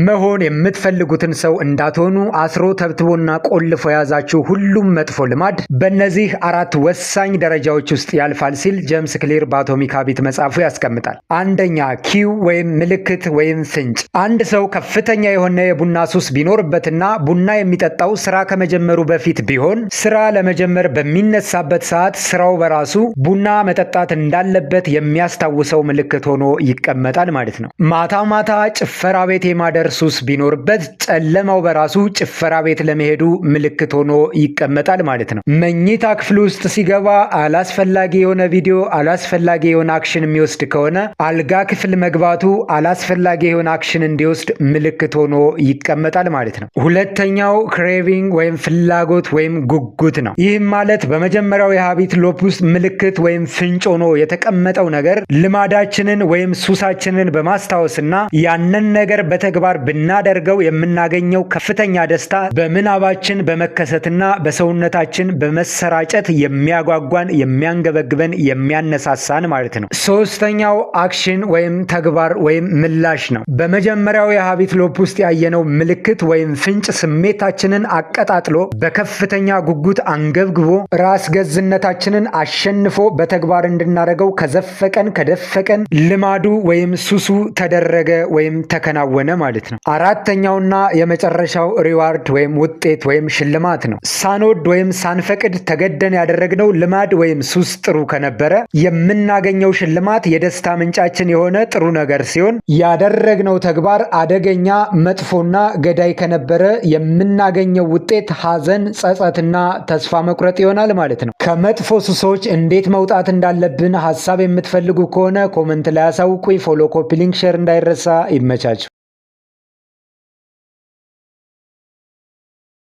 መሆን የምትፈልጉትን ሰው እንዳትሆኑ አስሮ ተብትቦና ቆልፎ የያዛችሁ ሁሉም መጥፎ ልማድ በእነዚህ 4 ወሳኝ ደረጃዎች ውስጥ ያልፋል ሲል ጄምስ ክሊር በአቶሚክ ሃቢት መጽሐፉ ያስቀምጣል። አንደኛ ኪው ወይም ምልክት ወይም ፍንጭ። አንድ ሰው ከፍተኛ የሆነ የቡና ሱስ ቢኖርበትና ቡና የሚጠጣው ስራ ከመጀመሩ በፊት ቢሆን ስራ ለመጀመር በሚነሳበት ሰዓት ስራው በራሱ ቡና መጠጣት እንዳለበት የሚያስታውሰው ምልክት ሆኖ ይቀመጣል ማለት ነው። ማታ ማታ ጭፈራ ቤት የማደር ሱስ ቢኖርበት ጨለማው በራሱ ጭፈራ ቤት ለመሄዱ ምልክት ሆኖ ይቀመጣል ማለት ነው። መኝታ ክፍል ውስጥ ሲገባ አላስፈላጊ የሆነ ቪዲዮ፣ አላስፈላጊ የሆነ አክሽን የሚወስድ ከሆነ አልጋ ክፍል መግባቱ አላስፈላጊ የሆነ አክሽን እንዲወስድ ምልክት ሆኖ ይቀመጣል ማለት ነው። ሁለተኛው ክሬቪንግ ወይም ፍላጎት ወይም ጉጉት ነው። ይህም ማለት በመጀመሪያው የሃቢት ሎፕ ውስጥ ምልክት ወይም ፍንጭ ሆኖ የተቀመጠው ነገር ልማዳችንን ወይም ሱሳችንን በማስታወስና ያንን ነገር በተግባር ብናደርገው የምናገኘው ከፍተኛ ደስታ በምናባችን በመከሰትና በሰውነታችን በመሰራጨት የሚያጓጓን፣ የሚያንገበግበን፣ የሚያነሳሳን ማለት ነው። ሶስተኛው አክሽን ወይም ተግባር ወይም ምላሽ ነው። በመጀመሪያው የሃቢት ሎፕ ውስጥ ያየነው ምልክት ወይም ፍንጭ ስሜታችንን አቀጣጥሎ በከፍተኛ ጉጉት አንገብግቦ ራስ ገዝነታችንን አሸንፎ በተግባር እንድናደርገው ከዘፈቀን ከደፈቀን ልማዱ ወይም ሱሱ ተደረገ ወይም ተከናወነ ማለት ነው። አራተኛውና የመጨረሻው ሪዋርድ ወይም ውጤት ወይም ሽልማት ነው። ሳንወድ ወይም ሳንፈቅድ ተገደን ያደረግነው ልማድ ወይም ሱስ ጥሩ ከነበረ የምናገኘው ሽልማት የደስታ ምንጫችን የሆነ ጥሩ ነገር ሲሆን፣ ያደረግነው ተግባር አደገኛ መጥፎና ገዳይ ከነበረ የምናገኘው ውጤት ሐዘን፣ ጸጸትና ተስፋ መቁረጥ ይሆናል ማለት ነው። ከመጥፎ ሱሶች እንዴት መውጣት እንዳለብን ሐሳብ የምትፈልጉ ከሆነ ኮመንት ላይ አሳውቁኝ። ፎሎ፣ ኮፒ ሊንክ፣ ሼር እንዳይረሳ። ይመቻችሁ።